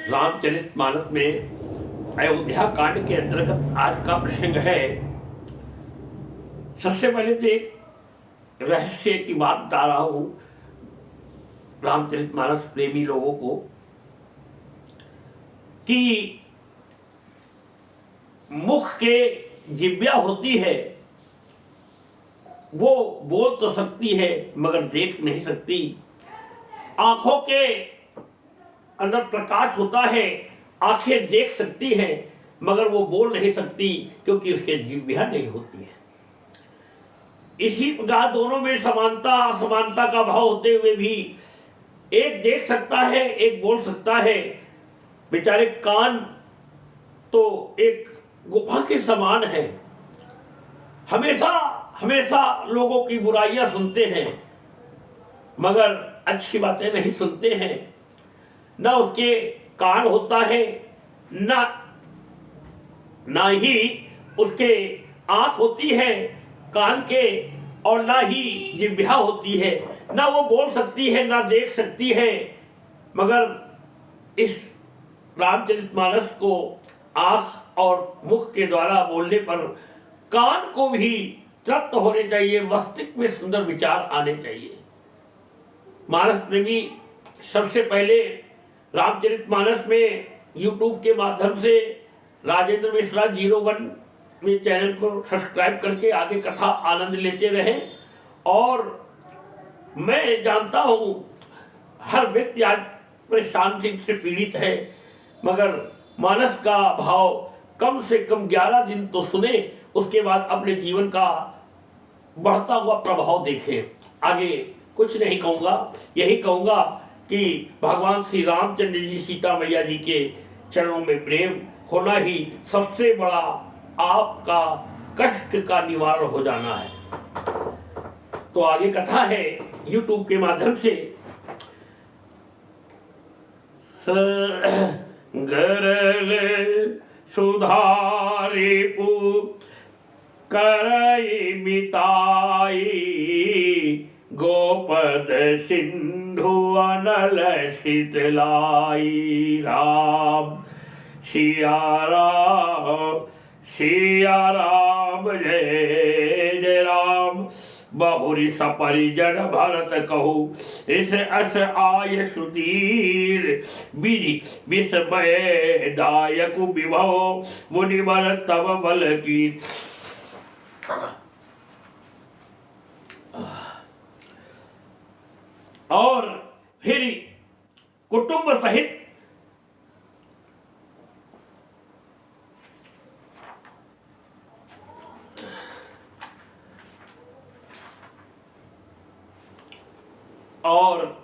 रामचरितमानस में अयोध्या कांड के अंतर्गत आज का प्रसंग है। सबसे पहले तो एक रहस्य की बात बता रहा हूं रामचरितमानस प्रेमी लोगों को कि मुख के जिह्वा होती है, वो बोल तो सकती है मगर देख नहीं सकती। आंखों के अंदर प्रकाश होता है, आंखें देख सकती हैं मगर वो बोल नहीं सकती क्योंकि उसके जिह्वा नहीं होती है। इसी प्रकार दोनों में समानता का भाव होते हुए भी एक देख सकता है, एक बोल सकता है। बेचारे कान तो एक गुफा के समान है, हमेशा हमेशा लोगों की बुराइयां सुनते हैं मगर अच्छी बातें नहीं सुनते हैं। ना उसके कान होता है, ना ही उसके आंख होती है कान के, और ना ही जिह्वा होती है। ना वो बोल सकती है ना देख सकती है। मगर इस रामचरितमानस को आंख और मुख के द्वारा बोलने पर कान को भी तृप्त होने चाहिए, मस्तिष्क में सुंदर विचार आने चाहिए। मानस प्रेमी सबसे पहले रामचरितमानस में यूट्यूब के माध्यम से राजेंद्र मिश्रा 01 में चैनल को सब्सक्राइब करके आगे कथा आनंद लेते रहे। और मैं जानता हूँ हर व्यक्ति आज परेशानी से पीड़ित है, मगर मानस का भाव कम से कम 11 दिन तो सुने, उसके बाद अपने जीवन का बढ़ता हुआ प्रभाव देखें। आगे कुछ नहीं कहूँगा, यही कहूँगा कि भगवान श्री रामचंद्र जी सीता मैया जी के चरणों में प्रेम होना ही सबसे बड़ा आपका कष्ट का निवारण हो जाना है। तो आगे कथा है YouTube के माध्यम से। गरल सुधारे पु करई मिताई, गोपद सिंधु अनल शीतलाई। राम सिया राम जय जय राम। बहुरी सपरिजन भरत कहू, इस अस आय सुधीर। विधि विस्मय दायक विभव, मुनिवर तब बल की। और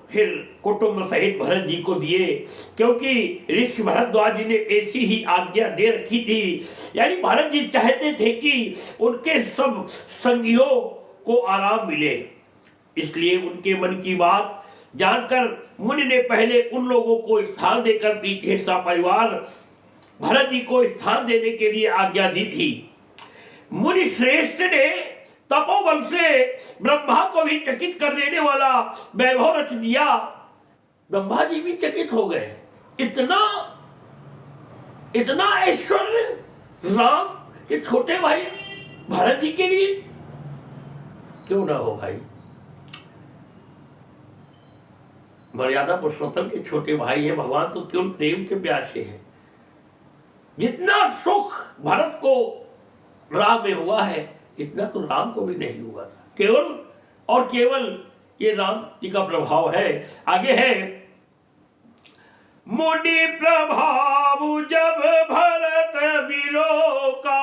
फिर कुटुंब सहित भरत जी को दिए, क्योंकि ऋषि भरद्वाज जी ने ऐसी ही आज्ञा दे रखी थी। यानी भरत जी चाहते थे कि उनके सब संगियों को आराम मिले, इसलिए उनके मन की बात जानकर मुनि ने पहले उन लोगों को स्थान देकर पीछे परिवार भरत जी को स्थान देने के लिए आज्ञा दी थी। मुनि श्रेष्ठ ने तपोबल से ब्रह्मा को भी चकित कर देने वाला वैभव रच दिया। ब्रह्मा जी भी चकित हो गए, इतना ऐश्वर्य राम के छोटे भाई भरत जी के लिए क्यों ना हो। भाई मर्यादा पुरुषोत्तम के छोटे भाई है भगवान, तो क्यों प्रेम के प्यासे हैं। जितना सुख भरत को राम में हुआ है इतना तो राम को भी नहीं हुआ था। केवल और केवल ये राम जी का प्रभाव है। आगे है मुनि प्रभाव जब भरत बिलोका,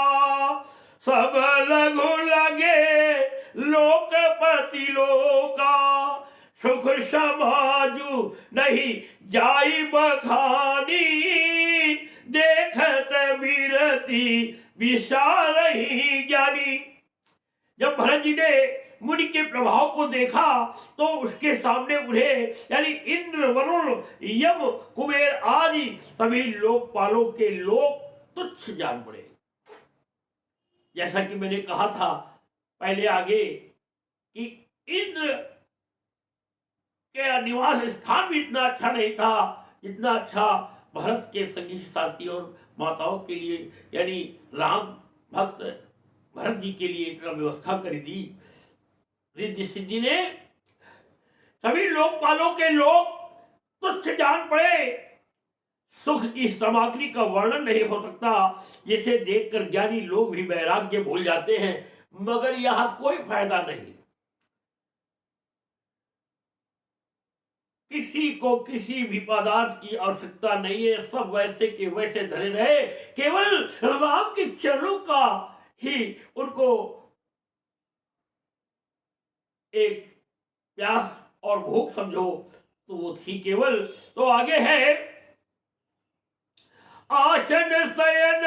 सब लघु लगे लोकपति लोका। सुख समाजु नहीं जाई बखानी, देखत विरति विशाल ही ज्ञानी। जब भरत जी ने मुनि के प्रभाव को देखा तो उसके सामने उन्हें यानी इंद्र वरुण यम कुबेर आदि सभी लोकपालों के लोग तुच्छ जान पड़े। जैसा कि मैंने कहा था पहले आगे कि इंद्र के निवास स्थान भी इतना अच्छा नहीं था जितना अच्छा भरत के संगी साथी और माताओं के लिए, यानी राम भक्त भरत जी के लिए एक व्यवस्था कर दी। रिद्धि सिद्धि ने सभी लोकपालों के लोग तुच्छ जान पड़े। सुख की सामग्री का वर्णन नहीं हो सकता, जिसे देखकर ज्ञानी लोग भी वैराग्य भूल जाते हैं, मगर यहां कोई फायदा नहीं। किसी को किसी भी पदार्थ की आवश्यकता नहीं है, सब वैसे के वैसे धरे रहे, केवल राम के चरणों का ही उनको एक प्यास और भूख समझो तो वो थी केवल। तो आगे है, आसन शयन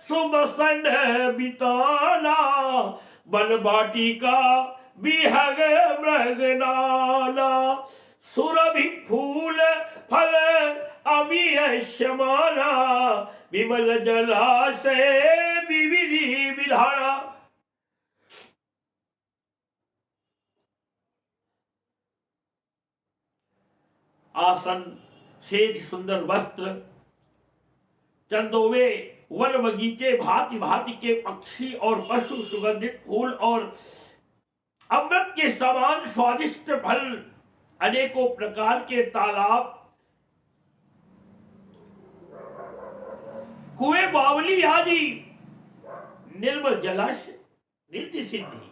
सुबसन बिताना, बन बाटिका बिहग मृगनाला, सुरभि फूल फल अभियशमाना, विमल जलाशय विविधि विधाना। आसन, सेज, सुंदर वस्त्र, चंदोवे, वन बगीचे, भांति भांति के पक्षी और पशु, सुगंधित फूल और अमृत के समान स्वादिष्ट फल, अनेकों प्रकार के तालाब, कुएं, बावली आदि, निर्मल जलाशय, रिद्धि सिद्धि।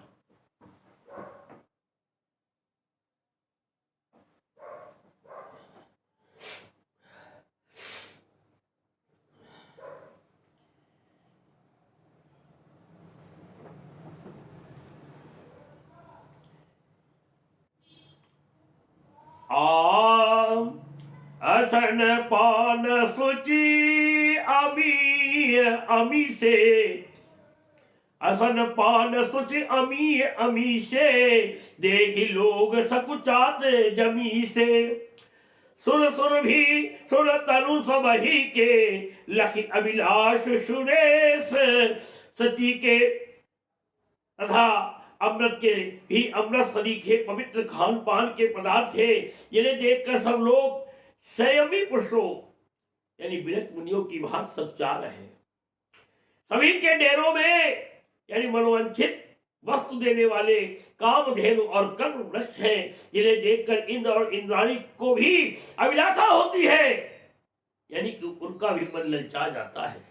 असन पान सुचि अमी अमी से, असन पान सुचि अमी अमी से, देखी लोग सकुचात जमी से, सुर सुर भी सुर तरु सबही के, लखी अभिलाष सुरेश सची के, तथा अमृत के भी अमृत सरीखे पवित्र खान पान के पदार्थ थे, जिन्हें देखकर सब लोग संयमी पुरुषों यानी विरक्त मुनियों की भांति सच्चा रहे। सभी के डेरों में यानी मनोवांछित वस्तु देने वाले कामधेनु और कल्प वृक्ष हैं, जिन्हें देखकर इंद्र और इंद्राणी को भी अभिलाषा होती है, यानी कि उनका भी मन ललचा जाता है।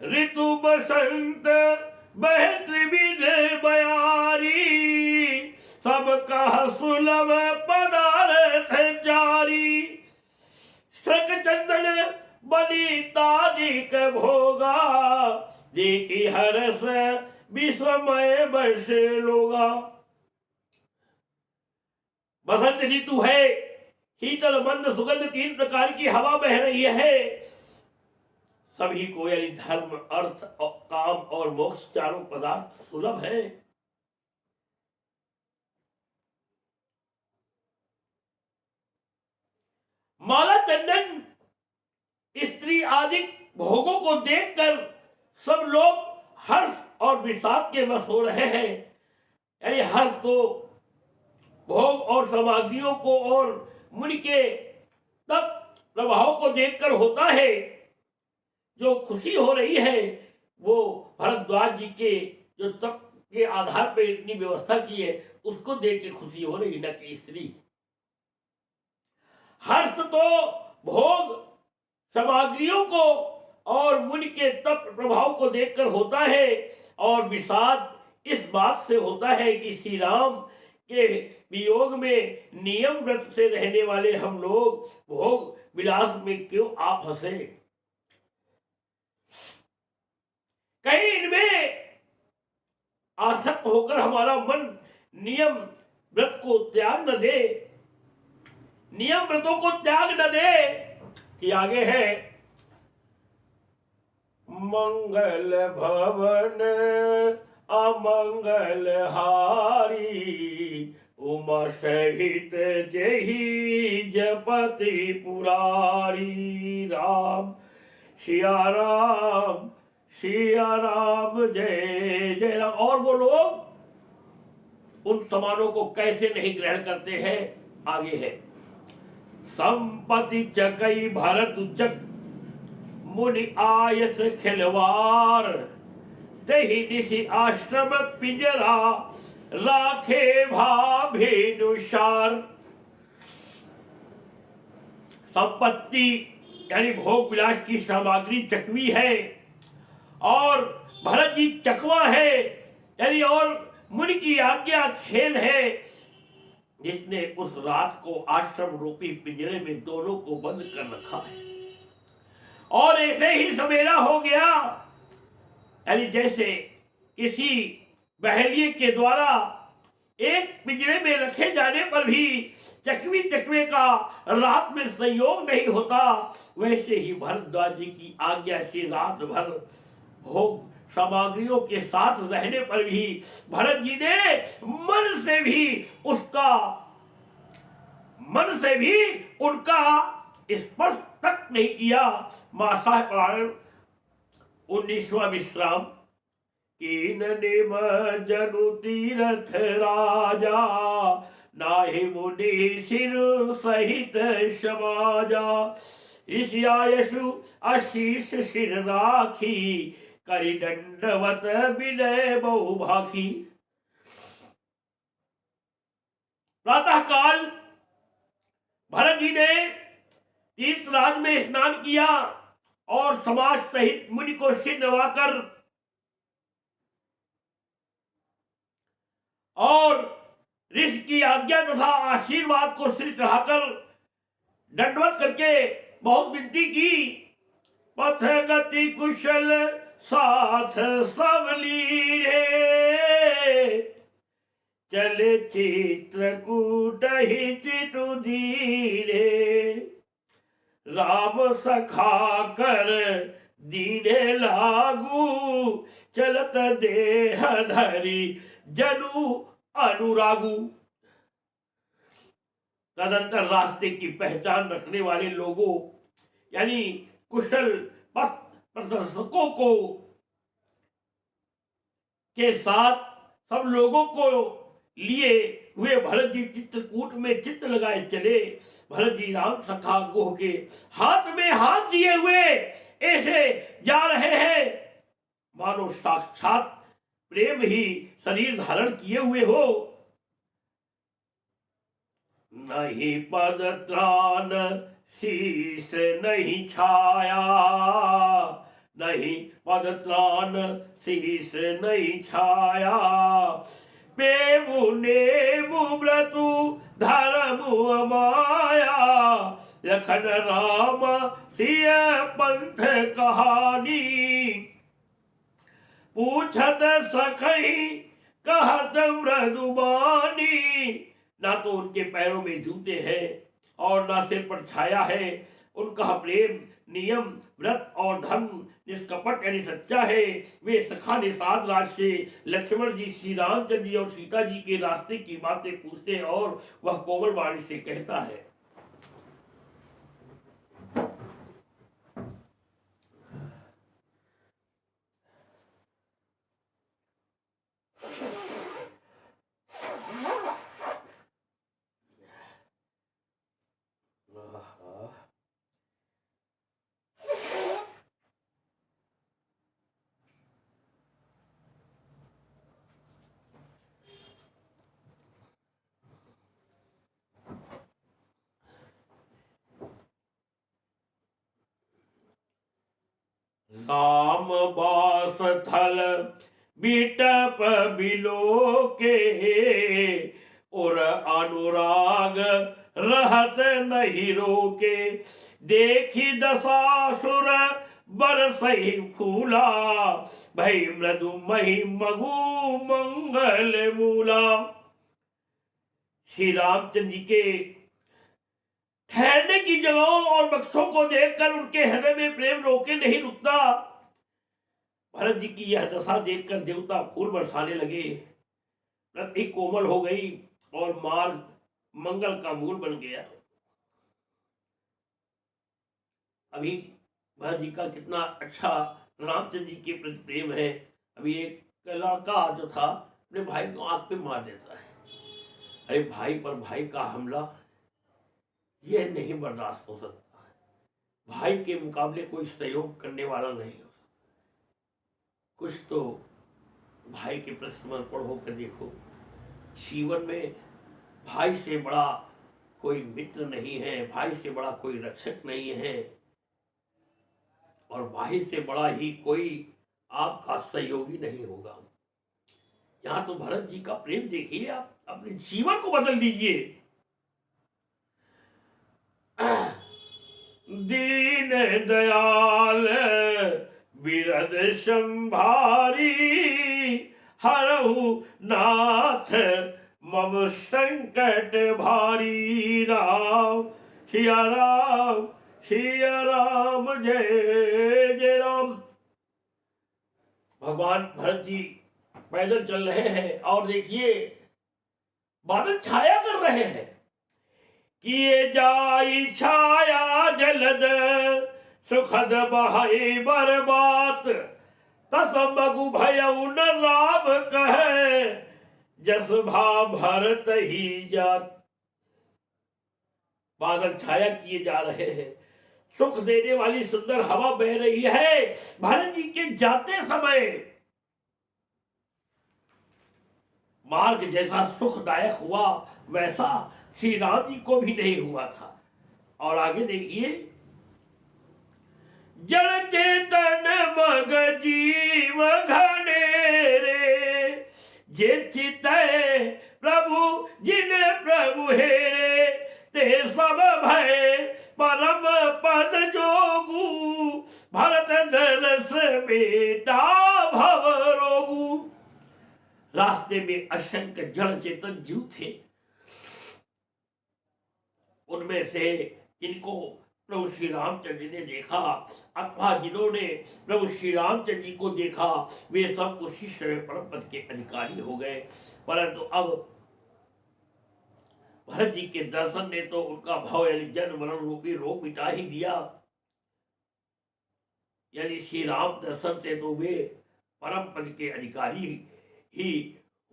ऋतु बसंत बह त्रिविध बयारी, सबका सुलभ पदार्थ जारी, शक चंदन बनी तादिक भोगा, देखी हरस विस्मय बस लोगा। बसंत ऋतु है, शीतल मंद सुगंध 3 प्रकार की हवा बह रही है। सभी को यानी धर्म, अर्थ, काम और मोक्ष चारों पदार्थ सुलभ है। माला चंदन स्त्री आदि भोगों को देखकर सब लोग हर्ष और विषाद के वश हो रहे हैं। यानी हर्ष तो भोग और सामग्रियों को और मुनि के तप प्रभाव को देखकर होता है। जो खुशी हो रही है वो भरद्वाज जी के जो तप के आधार पर इतनी व्यवस्था की है उसको देख के खुशी हो रही, न कि स्त्री। हर्ष तो भोग सामग्रियों को और मुनि के तप प्रभाव को देखकर होता है, और विषाद इस बात से होता है कि श्री राम के वियोग में नियम व्रत से रहने वाले हम लोग भोग विलास में क्यों आप हंसे। कहीं इनमें आसक्त होकर हमारा मन नियम व्रत को त्याग न दे, नियम व्रतों को त्याग न दे। कि आगे है, मंगल भवन अमंगल हारी, उमा सहित जही जपति पुरारी। राम सिया राम जय जय राम। और वो लोग उन समानों को कैसे नहीं ग्रहण करते हैं। आगे है, संपत्ति चकई भरत चक मुनि आयस खिलवार, दही निशि आश्रम पिंजरा राखे भाभेनुसार। संपत्ति यानी भोग विलास की सामग्री चकवी है और भरत जी चकवा है, यानी और मुनि की आज्ञा खेल है, जिसने उस रात को आश्रम रूपी पिंजरे में दोनों को बंद कर रखा है। और ऐसे ही सवेरा हो गया, यानी जैसे किसी बहेलिए के द्वारा एक पिंजरे में रखे जाने पर भी चकवी चकवे का रात में संयोग नहीं होता, वैसे ही भरद्वाज जी की आज्ञा से रात भर भोग सामग्रियों के साथ रहने पर भी भरत जी ने मन से भी उनका स्पर्श तक नहीं किया। मासा पुराण 19वां विश्राम। कीन निम जनु तीरथ राजा, नाहि मुनि सिर सहित समाजा। ऋषियायसु आशीष सिर राखी, करि दंडवत विनय बहु भाखी। प्रातः काल भरत जी ने तीर्थराज में स्नान किया और समाज सहित मुनि को सिर नवाकर और ऋषि की आज्ञा तथा आशीर्वाद को सिर चढ़ाकर दंडवत करके बहुत विनती की। पथ गति कुशल साथ सब लीरे, चले चित्रकूट ही चितु धीरे। राम सखा कर दीने लागू, चलत देह धरी जनु अनुरागु। तदंतर रास्ते की पहचान रखने वाले लोगों यानी कुशल पथ प्रदर्शकों को के साथ सब लोगों को लिए हुए भरत जी चित्रकूट में चित्र लगाए चले। भरत जी राम सखा गोह के हाथ में हाथ दिए हुए ऐसे जा रहे हैं मानो साक्षात प्रेम ही शरीर धारण किए हुए हो। नहीं पद त्राण शीश नहीं छाया, नहीं पद त्राण शीश नहीं छाया। पेमु नेमु व्रतु धर्म माया, लखन राम सिय पंथ कहानी। पूछत सखई कहत मृदुबानी। ना तो उनके पैरों में जूते हैं और ना सिर पर छाया है। उनका प्रेम नियम व्रत और धर्म निष्कपट यानी सच्चा है। वे सखा निषाद राज से लक्ष्मण जी श्री रामचंद्र जी और सीता जी के रास्ते की बातें पूछते हैं और वह कोमल वाणी से कहता है। राम बास थल बिटप बिलो के, और अनुराग रहत नहीं रोके। देखी दशासुर बरसई फूला, भई मृदु मही मगु मंगल मूला। श्री रामचंद्र जी के ठहरने की जगहों और बक्सों को देखकर उनके हृदय में प्रेम रोके नहीं रुकता। भरत जी की यह दशा देखकर देवता फूल बरसाने लगे। पृथ्वी कोमल हो गई और मार्ग मंगल का मूल बन गया। अभी भरत जी का कितना अच्छा रामचंद्र जी के प्रति प्रेम है। अभी एक लड़का जो था अपने भाई को आंख पे मार देता है। अरे भाई पर भाई का हमला, यह नहीं बर्दाश्त हो सकता है। भाई के मुकाबले कोई सहयोग करने वाला नहीं हो सकता। कुछ तो भाई के प्रति समर्पण होकर देखो। जीवन में भाई से बड़ा कोई मित्र नहीं है, भाई से बड़ा कोई रक्षक नहीं है, और भाई से बड़ा ही कोई आपका सहयोगी नहीं होगा। यहां तो भरत जी का प्रेम देखिए, आप अपने जीवन को बदल दीजिए। दीन दयाल बिरद संभारी, हरहु नाथ मम संकट भारी। राम सिया राम, सिया राम, जय जय राम। भगवान भरत जी पैदल चल रहे हैं और देखिए बादल छाया कर रहे हैं। किए जाई छाया जलद, सुखद बहाई बरबात। तसमगु भयउ न राम कहे, जस भा भरत ही जात। बादल छाया किए जा रहे हैं, सुख देने वाली सुंदर हवा बह रही है। भरत जी के जाते समय मार्ग जैसा सुखदायक हुआ, वैसा श्री राम जी को भी नहीं हुआ था। और आगे देखिए, जल चेतन मग जीव घनेरे, जे चितय प्रभु जिन प्रभु हेरे। ते सब भय परम पद जोगु, भरत दरस बेटा भव रोगु। रास्ते में असंख्य जड़ चेतन जीव थे। उनमें से जिनको प्रभु श्री रामचंद्र जी ने देखा, अथवा जिन्होंने प्रभु श्री रामचंद्र जी को देखा, वे सब उसी समय परम पद के अधिकारी हो गए। परंतु अब भरत जी के दर्शन ने तो उनका भाव यानी जन्म मरण रूपी रोग मिटा ही दिया। यानी श्री राम दर्शन से तो वे परम पद के अधिकारी ही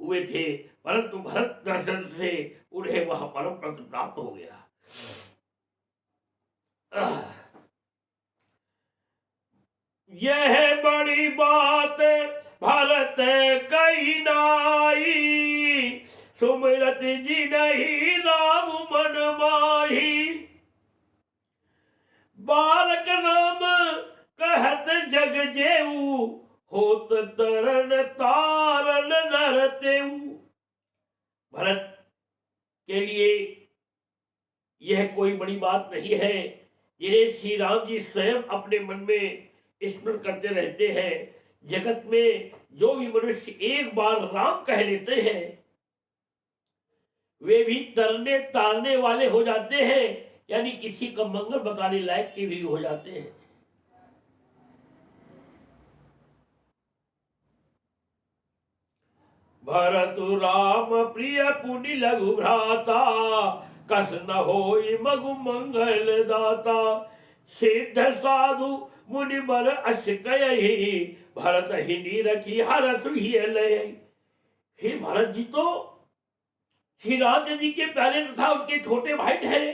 हुए थे, परंतु भरत दर्शन से उन्हें वह परम पद प्राप्त हो गया। यह बड़ी बात भरत कही नाई, सुमिरत जी नहीं राम मन माही। बालक नाम कहत जग जेऊ, होत तरन तारन नर तेऊ। भरत के लिए यह कोई बड़ी बात नहीं है, जिन्हें श्री राम जी स्वयं अपने मन में स्मरण करते रहते हैं। जगत में जो भी मनुष्य एक बार राम कह लेते हैं, वे भी तरने तारने वाले हो जाते हैं, यानी किसी का मंगल बताने लायक के भी हो जाते हैं। भरतु राम प्रिय पुनि लघु भ्राता, कस न होई मगु मंगल दाता। सिद्ध साधु मुनि बर अस कयहि, भरत ही नीरखी हरसु ही लय। हे भरत जी तो श्री रामचंद्र जी के पहले तथा उनके छोटे भाई ठहरे,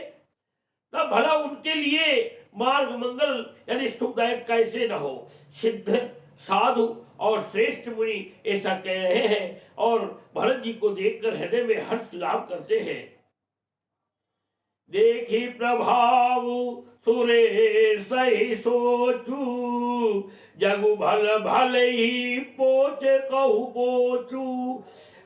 तब भला उनके लिए मार्ग मंगल यानी सुखदायक कैसे न हो। सिद्ध साधु और श्रेष्ठ मुनि ऐसा कह रहे हैं और भरत जी को देखकर हृदय में हर्ष लाभ करते हैं। देखी प्रभाव सुरे सही सोचू, जगु भल भल ही पोच कहु पोचू।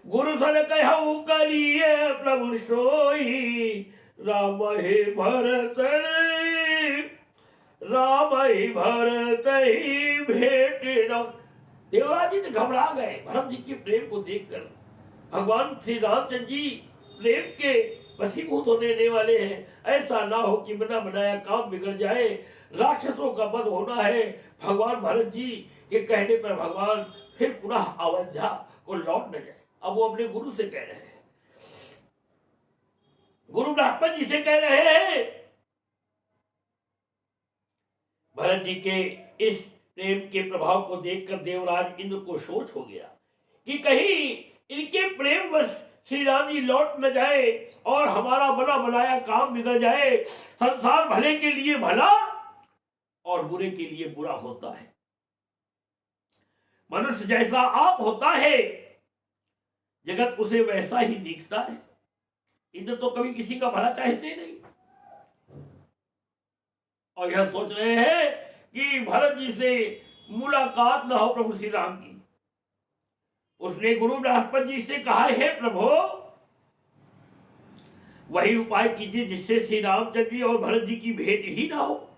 गुरु सन कहु करिए प्रभु सोई, राम ही भरत राम ही भरत ही भेट न। देवराज जी घबरा गए भरत जी के प्रेम को देखकर। भगवान श्री रामचंद्र जी प्रेम के वशीभूत होने वाले हैं। ऐसा ना हो कि बिना बनाया काम बिगड़ जाए, राक्षसों का वध होना है। भगवान भरत जी के कहने पर भगवान फिर पुनः अयोध्या को लौट न जाए। अब वो अपने गुरु से कह रहे हैं, गुरु बृहस्पति जी से कह रहे हैं। भरत जी के इस प्रेम के प्रभाव को देखकर देवराज इंद्र को सोच हो गया कि कहीं इनके प्रेम वश श्री राम जी लौट न जाए और हमारा बना बनाया काम बिगड़ जाए। संसार भले के लिए भला और बुरे के लिए बुरा होता है। मनुष्य जैसा आप होता है, जगत उसे वैसा ही दिखता है। इंद्र तो कभी किसी का भला चाहते नहीं, और यह सोच रहे हैं कि भरत जी से मुलाकात न हो प्रभु श्री राम की। उसने गुरु बृहस्पति जी से कहा, है प्रभु वही उपाय कीजिए जिससे श्री रामचंद्र जी और भरत जी की भेंट ही ना हो।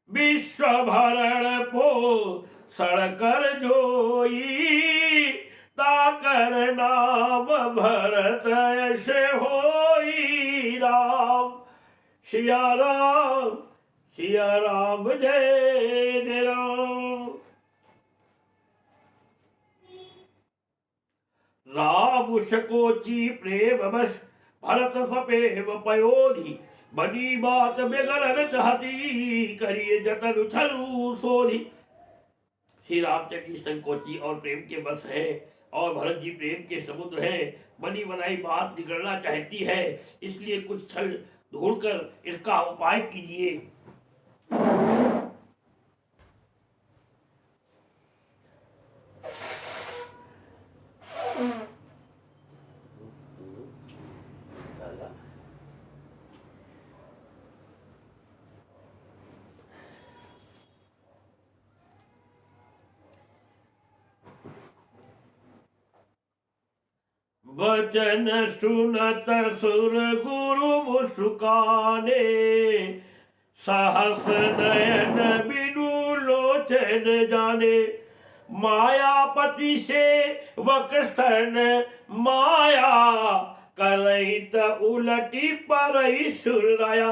विश्व भरण पो सड़कर जोई, ताकर नाम भरत ऐसे होई राम। सिया राम जय जय राम। राम शकोची प्रेम बस भरत सपेव पयोधि, बनी बात बेगरन चाहती, करिए जतन छलू सोधि। श्री रामचंद्र की संकोची और प्रेम के बस है, और भरत जी प्रेम के समुद्र है। बनी बनाई बात बिगड़ना चाहती है, इसलिए कुछ छल ढूंढकर इसका उपाय कीजिए। वचन सुनत सुर गुरु मुस्काने, सहस नयन बिनु लोचन जाने। मायापति से वक्रसन माया, करैत उलटी परई सुराया।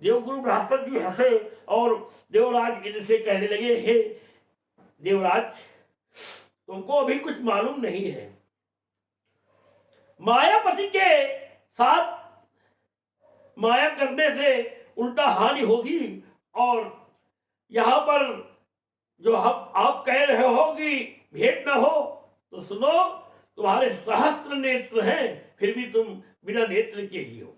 देवगुरु बृहस्पति जी हंसे और देवराज इनसे कहने लगे, हे देवराज तुमको अभी कुछ मालूम नहीं है। मायापति के साथ माया करने से उल्टा हानि होगी, और यहां पर जो आप कह रहे हो कि भेंट न हो, तो सुनो, तुम्हारे सहस्त्र नेत्र हैं, फिर भी तुम बिना नेत्र के ही हो।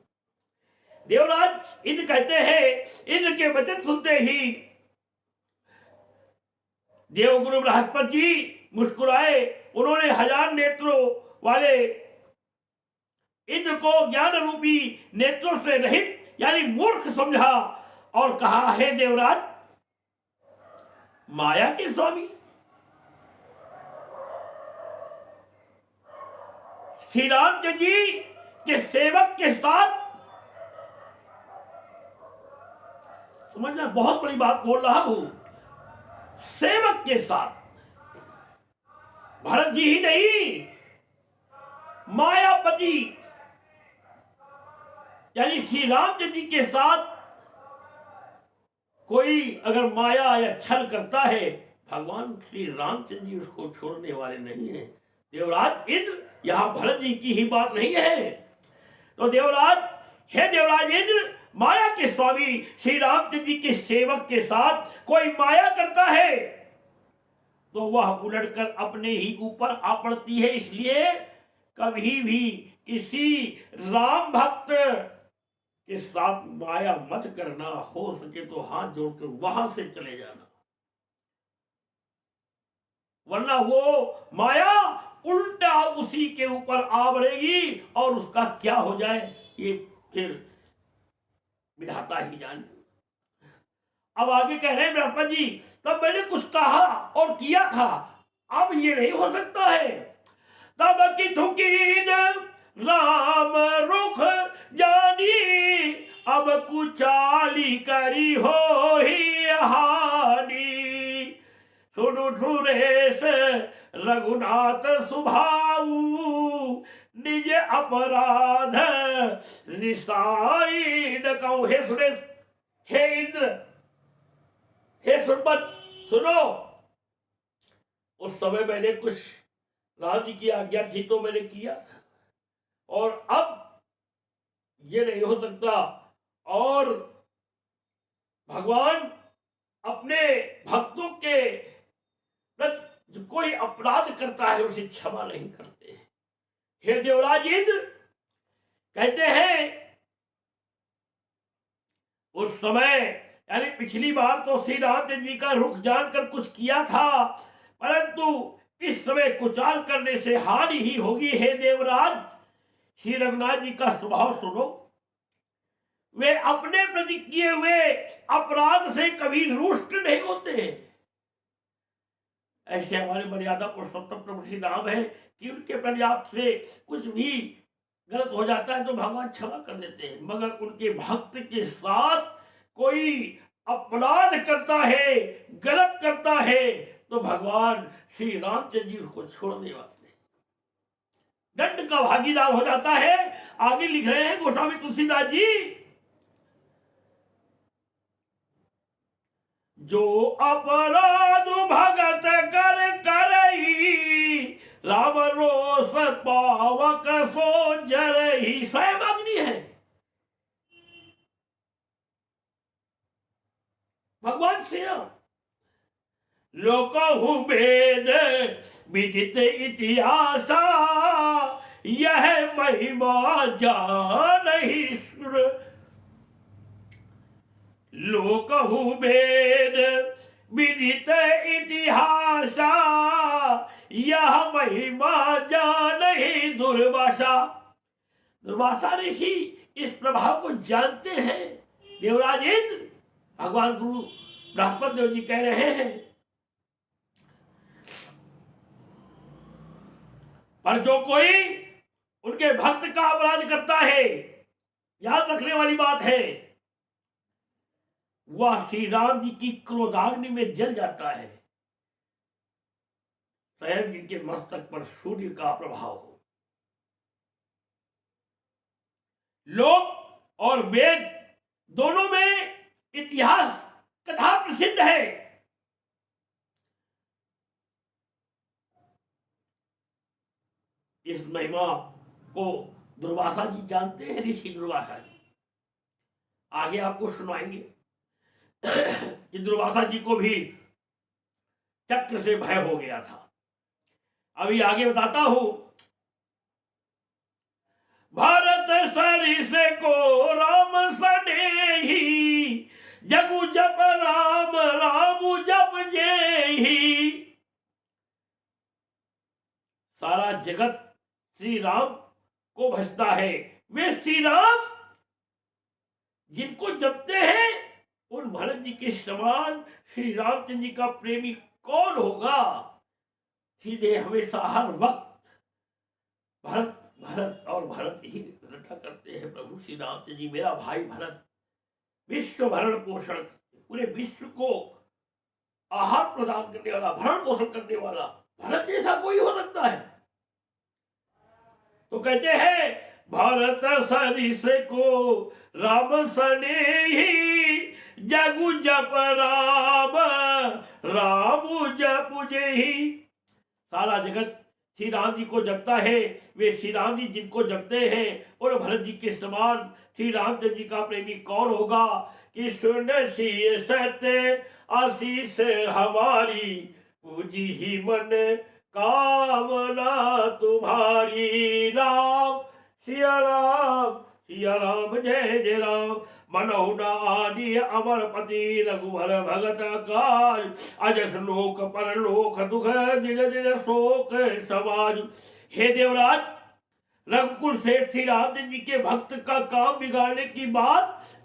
देवराज इंद्र कहते हैं, इंद्र के वचन सुनते ही देवगुरु बृहस्पति जी मुस्कुराए। उन्होंने 1000 नेत्रों वाले इंद्र को ज्ञान रूपी नेत्रों से रहित यानी मूर्ख समझा और कहा, हे देवराज माया के स्वामी श्री रामचंद्र जी के सेवक के साथ, समझना बहुत बड़ी बात बोल रहा हूं, सेवक के साथ भरत जी ही नहीं, मायापति यानी श्री रामचंद्र जी के साथ कोई अगर माया या छल करता है, भगवान श्री रामचंद्र जी उसको छोड़ने वाले नहीं है। देवराज इंद्र, यहां भरत जी की ही बात नहीं है। तो देवराज, हे देवराज इंद्र, माया के स्वामी श्री रामचंद्र जी के सेवक के साथ कोई माया करता है तो वह उलटकर अपने ही ऊपर आ पड़ती है। इसलिए कभी भी किसी राम भक्त के साथ माया मत करना। हो सके तो हाथ जोड़कर वहां से चले जाना, वरना वो माया उल्टा उसी के ऊपर आ बढ़ेगी और उसका क्या हो जाए ये फिर विधाता ही जाने। अब आगे कह रहे हैं बृहस्पति जी, तब मैंने कुछ कहा और किया था, अब ये नहीं हो सकता है। तब की थुकीन राम रुख जानी, अब कुचाली करी हो ही हानि। सुनु सुरेश रघुनाथ सुभाऊ, निज अपराध निसाई न कहूं। हे सुरेश, हे इंद्र, हे सुरपत, सुनो, उस समय मैंने कुछ राम जी की आज्ञा थी तो मैंने किया, और अब ये नहीं हो सकता। और भगवान अपने भक्तों के जो कोई अपराध करता है उसे क्षमा नहीं करते। हे देवराज इंद्र, कहते हैं उस समय यानी पिछली बार तो श्री रामचंद्र जी का रुख जानकर कुछ किया था, परंतु इस समय कुचाल करने से हानि ही होगी। हे देवराज, श्री रघुनाथ जी का स्वभाव सुनो। वे अपने प्रति किए हुए अपराध से कभी रुष्ट नहीं होते। ऐसे हमारे मर्यादा पुरुषोत्तम प्रभु श्री राम है कि उनके प्रति आपसे कुछ भी गलत हो जाता है तो भगवान क्षमा कर देते हैं, मगर उनके भक्त के साथ कोई अपराध करता है, गलत करता है, तो भगवान श्री रामचंद्र जी उसको छोड़ने वाले हैं, दंड का भागीदार हो जाता है। आगे लिख रहे हैं गोस्वामी तुलसीदास जी, जो अपराध भगत कर करई, राम रोष पावक सो जरही। स्वयं अग्नि है, भगवान श्री राम। लोकहु वेद विदित इतिहास, यह महिमा जानहि सुर। लोकहु वेद विदित इतिहास, यह महिमा जानहि दुर्वासा। दुर्वासा ऋषि इस प्रभाव को जानते हैं। देवराज इंद्र, भगवान गुरु बृहस्पति देव जी कह रहे हैं, पर जो कोई उनके भक्त का अपराध करता है, याद रखने वाली बात है, वह श्री राम जी की क्रोधाग्नि में जल जाता है, स्वयं जिनके मस्तक पर सूर्य का प्रभाव हो। लोक और वेद दोनों में इतिहास कथा प्रसिद्ध है। इस महिमा को दुर्वासा जी जानते हैं, ऋषि दुर्वासा जी। आगे आपको सुनाएंगे कि दुर्वासा जी को भी चक्र से भय हो गया था। अभी आगे बताता हूं। भारत सरिस को राम सनेही, जगु जप राम राम जप जेही। सारा जगत श्री राम को भजता है। वे श्री राम जिनको जपते हैं, उन भरत जी के समान श्री रामचंद्र जी का प्रेमी कौन होगा। सीधे हमेशा हर वक्त भरत भरत और भरत ही रटा करते हैं। प्रभु श्री रामचंद्र जी, मेरा भाई भरत विश्व भरण पोषण, पूरे विश्व को आहार प्रदान करने वाला, भरण पोषण करने वाला भरत जैसा कोई हो सकता है। तो कहते हैं भारत सरिस को राम सनेही, जगु जप राम राम जप जेही। सारा जगत श्री राम जी को जपता है। वे श्री राम जी जिनको जपते हैं, और भरत जी के समान श्री रामचंद्र जी का प्रेमी कौन होगा। कि सुन सी सत्य आशीष हमारी, पूजी ही मन कामना तुम्हारी। राम सिया राम, सिया राम जय जय राम। मनहु न आदि अमरपति, रघुवर भगत काज। अजस लोक परलोक दुख, दिन दिन शोक समाज। हे देवराज, रघुकुल से श्री रामचंद्र जी के भक्त का काम बिगाड़ने की बात